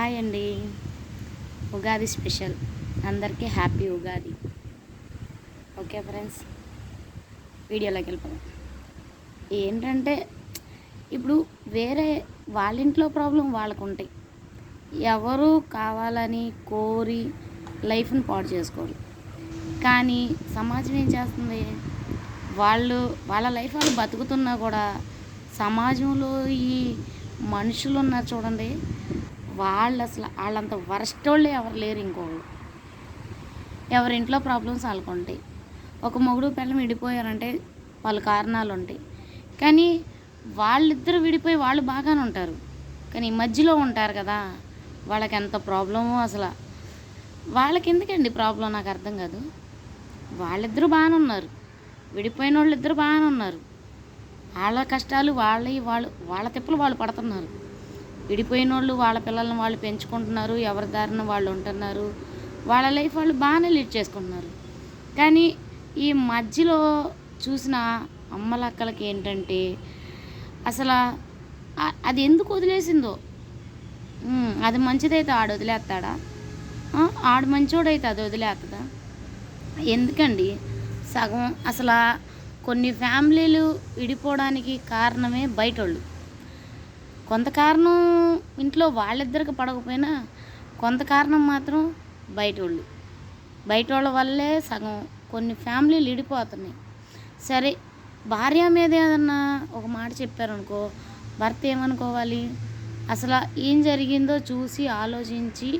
Hi అండి. Ugadi special అందరికీ happy Ugadi. Okay friends, వీడియోలోకి వెళ్ళిపోదాం. ఏంటంటే ఇప్పుడు వేరే వాళ్ళ ఇంట్లో ప్రాబ్లం వాళ్ళకు ఉంటాయి. ఎవరు కావాలని కోరి లైఫ్ని పాడు చేసుకోరు. కానీ సమాజం ఏం చేస్తుంది, వాళ్ళ లైఫ్ వాళ్ళు బతుకుతున్నా కూడా సమాజంలో ఈ మనుషులు ఉన్నారు చూడండి, వాళ్ళంత వరస్ట్ వాళ్ళే ఎవరు లేరు. ఇంకోళ్ళు ఎవరింట్లో ప్రాబ్లమ్స్ వాళ్ళకు ఉంటాయి. ఒక మొగుడు పిల్లం విడిపోయారంటే వాళ్ళ కారణాలు ఉంటాయి. కానీ వాళ్ళిద్దరు విడిపోయి వాళ్ళు బాగానే ఉంటారు, కానీ మధ్యలో ఉంటారు కదా, వాళ్ళకి ఎంత ప్రాబ్లమో అసలు. వాళ్ళకి ఎందుకండి ప్రాబ్లం నాకు అర్థం కాదు. వాళ్ళిద్దరూ బాగానే ఉన్నారు, విడిపోయిన వాళ్ళు ఇద్దరు బాగానే ఉన్నారు. వాళ్ళ కష్టాలు వాళ్ళ తిప్పలు వాళ్ళు పడుతున్నారు. విడిపోయిన వాళ్ళు వాళ్ళ పిల్లల్ని వాళ్ళు పెంచుకుంటున్నారు, ఎవరి దారిన వాళ్ళు ఉంటున్నారు, వాళ్ళ లైఫ్ వాళ్ళు బాగానే లీడ్ చేసుకుంటున్నారు. కానీ ఈ మధ్యలో చూసిన అమ్మలక్కలకి ఏంటంటే అసలు అది ఎందుకు వదిలేసిందో. అది మంచిదైతే ఆడు వదిలేస్తాడా? ఆడు మంచోడైతే అది వదిలేస్తుందా? ఎందుకండి సగం అసలు కొన్ని ఫ్యామిలీలు విడిపోవడానికి కారణమే బయటోళ్ళు. కొంత కారణం ఇంట్లో వాళ్ళిద్దరికి పడకపోయినా కొంత కారణం మాత్రం బయట వాళ్ళ వల్లే సగం కొన్ని ఫ్యామిలీలు విడిపోతున్నాయి. సరే, భార్య మీద ఏదన్నా ఒక మాట చెప్పారనుకో, భర్త ఏమనుకోవాలి? అసలు ఏం జరిగిందో చూసి ఆలోచించి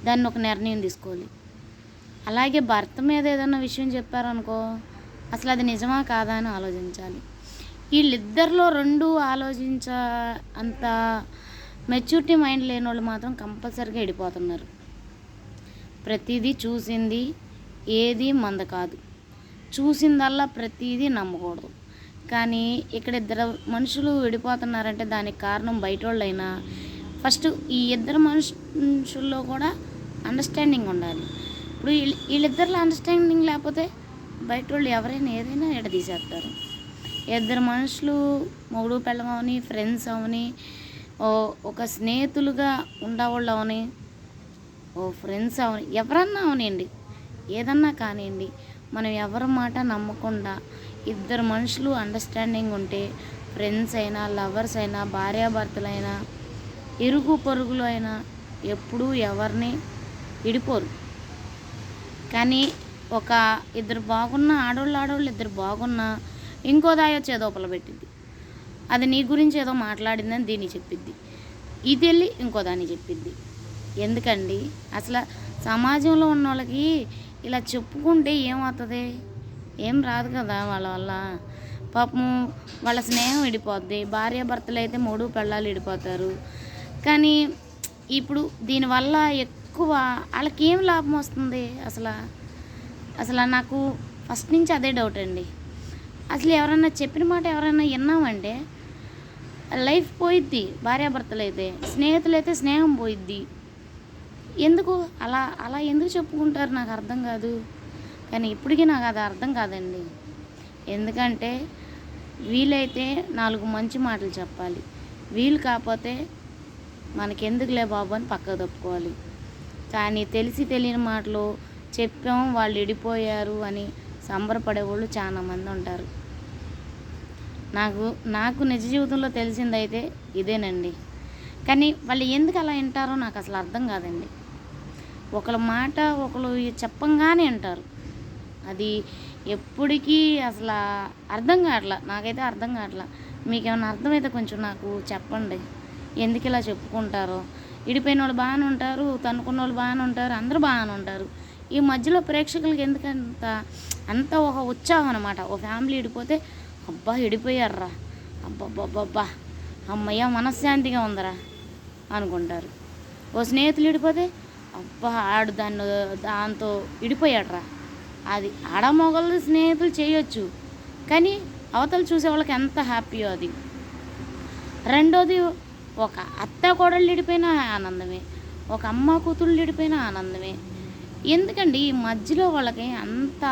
దాన్ని ఒక నిర్ణయం తీసుకోవాలి. అలాగే భర్త మీద ఏదన్నా విషయం చెప్పారనుకో, అసలు అది నిజమా కాదా అని ఆలోచించాలి. వీళ్ళిద్దరిలో రెండు అంత మెచ్యూరిటీ మైండ్ లేని వాళ్ళు మాత్రం కంపల్సరీగా విడిపోతున్నారు. ప్రతిదీ చూసింది ఏది మంద కాదు, చూసిందల్లా ప్రతిదీ నమ్మకూడదు. కానీ ఇక్కడ ఇద్దరు మనుషులు విడిపోతున్నారంటే దానికి కారణం బయట వాళ్ళైనా ఫస్ట్ ఈ ఇద్దరు మనుషుల్లో కూడా అండర్స్టాండింగ్ ఉండాలి. ఇప్పుడు వీళ్ళిద్దరిలో అండర్స్టాండింగ్ లేకపోతే బయట వాళ్ళు ఎవరైనా ఏదైనా ఎడదీసేస్తారు. ఇద్దరు మనుషులు మొగుడు పెళ్ళం అవని, ఫ్రెండ్స్ అవని, ఒక స్నేహితులుగా ఉండేవాళ్ళు అవని, ఫ్రెండ్స్ అవని, ఎవరన్నా అవనండి, ఏదన్నా కానివ్వండి, మనం ఎవరి మాట నమ్మకుండా ఇద్దరు మనుషులు అండర్స్టాండింగ్ ఉంటే ఫ్రెండ్స్ అయినా, లవర్స్ అయినా, భార్యాభర్తలైనా, ఇరుగు పొరుగులు అయినా ఎప్పుడూ ఎవరిని విడిపోరు. కానీ ఒక ఇద్దరు బాగున్నా, ఆడవాళ్ళు ఇద్దరు బాగున్నా ఇంకో దాయో చేదోపలు పెట్టిద్ది. అది నీ గురించి ఏదో మాట్లాడిందని దీన్ని చెప్పిద్ది, ఇది వెళ్ళి ఇంకో దాన్ని చెప్పిద్ది. ఎందుకండి అసలు సమాజంలో ఉన్న వాళ్ళకి ఇలా చెప్పుకుంటే ఏమవుతుంది? ఏం రాదు కదా. వాళ్ళ వల్ల పాపం వాళ్ళ స్నేహం విడిపోద్ది. భార్యాభర్తలు అయితే మూడు పెళ్ళాలు విడిపోతారు. కానీ ఇప్పుడు దీనివల్ల ఎక్కువ వాళ్ళకి ఏం లాభం వస్తుంది? అసలు నాకు ఫస్ట్ నుంచి అదే డౌట్ అండి. అసలు ఎవరన్నా చెప్పిన మాట ఎవరైనా విన్నామంటే లైఫ్ పోయిద్ది. భార్యాభర్తలు అయితే, స్నేహితులైతే స్నేహం పోయిద్ది. ఎందుకు అలా ఎందుకు చెప్పుకుంటారు నాకు అర్థం కాదు. కానీ ఇప్పటికీ నాకు అది అర్థం కాదండి. ఎందుకంటే వీలైతే 4 మంచి మాటలు చెప్పాలి, వీలు కాకపోతే మనకెందుకులే బాబు అని పక్కకు తప్పుకోవాలి. కానీ తెలిసి తెలియని మాటలు చెప్పాం, వాళ్ళు విడిపోయారు అని సంబరపడేవాళ్ళు చాలామంది ఉంటారు. నాకు నిజ జీవితంలో తెలిసిందైతే ఇదేనండి. కానీ వాళ్ళు ఎందుకు అలా వింటారో నాకు అసలు అర్థం కాదండి. ఒకళ్ళ మాట ఒకళ్ళు చెప్పంగానే వింటారు. అది ఎప్పటికీ అసలు అర్థం కావట్లా, నాకైతే అర్థం కావట్లా. మీకేమైనా అర్థమైతే కొంచెం నాకు చెప్పండి, ఎందుకు ఇలా చెప్పుకుంటారో. విడిపోయిన వాళ్ళు బాగానే ఉంటారు, తనుకున్న వాళ్ళు బాగానే ఉంటారు, అందరూ బాగానే ఉంటారు. ఈ మధ్యలో ప్రేక్షకులకి అంత ఒక ఉత్సాహం అనమాట. ఓ ఫ్యామిలీ విడిపోతే అబ్బా విడిపోయారా, అబ్బబ్బబ్బబ్బా అమ్మయ్య మనశ్శాంతిగా ఉందరా అనుకుంటారు. ఓ స్నేహితులు విడిపోతే అబ్బా ఆడు దాంతో విడిపోయాడరా. అది ఆడమొగళ్ళు స్నేహితులు చేయొచ్చు, కానీ అవతలు చూసే వాళ్ళకి ఎంత హ్యాపీయో అది. రెండోది, ఒక అత్త కోడళ్ళు విడిపోయినా ఆనందమే, ఒక అమ్మ కూతుళ్ళు విడిపోయినా ఆనందమే. ఎందుకండి ఈ మధ్యలో వాళ్ళకి అంత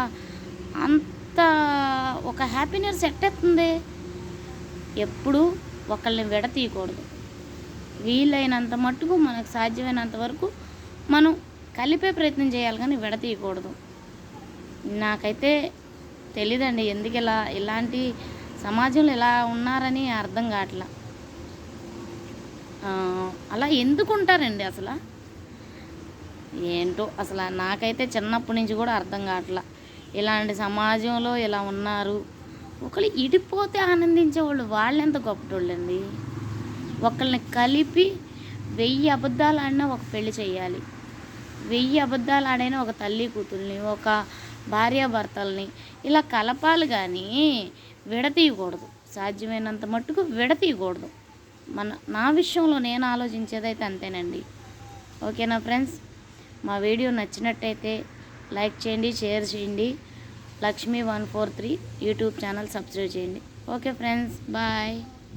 ఒక హ్యాపీనెస్ ఎట్టేస్తుంది? ఎప్పుడు ఒకళ్ళని విడతీయకూడదు. వీలైనంత మట్టుకు మనకు సాధ్యమైనంత వరకు మనం కలిపే ప్రయత్నం చేయాలి, కానీ విడతీయకూడదు. నాకైతే తెలీదండి ఎందుకు ఇలాంటి సమాజంలో ఇలా ఉన్నారని అర్థం కావట్లా. అలా ఎందుకు ఉంటారండి అసలు? ఏంటో అసలు నాకైతే చిన్నప్పటి నుంచి కూడా అర్థం కావట్లా. ఇలాంటి సమాజంలో ఇలా ఉన్నారు. ఒకళ్ళు ఇడిపోతే ఆనందించేవాళ్ళు వాళ్ళెంత గొప్పటోళ్ళండి. ఒకళ్ళని కలిపి 1000 అబద్ధాలు ఆడినా ఒక పెళ్లి చేయాలి. 1000 అబద్ధాలు ఆడైనా ఒక తల్లి కూతుర్ని, ఒక భార్యాభర్తల్ని ఇలా కలపాలి, కానీ విడతీయకూడదు. సాధ్యమైనంత మట్టుకు విడతీయకూడదు. నా విషయంలో నేను ఆలోచించేదైతే అంతేనండి. ఓకేనా ఫ్రెండ్స్? మా వీడియో నచ్చినట్టయితే లైక్ చేయండి, షేర్ చేయండి. లక్ష్మి 143 యూట్యూబ్ ఛానల్ సబ్స్క్రైబ్ చేయండి. Okay friends, bye.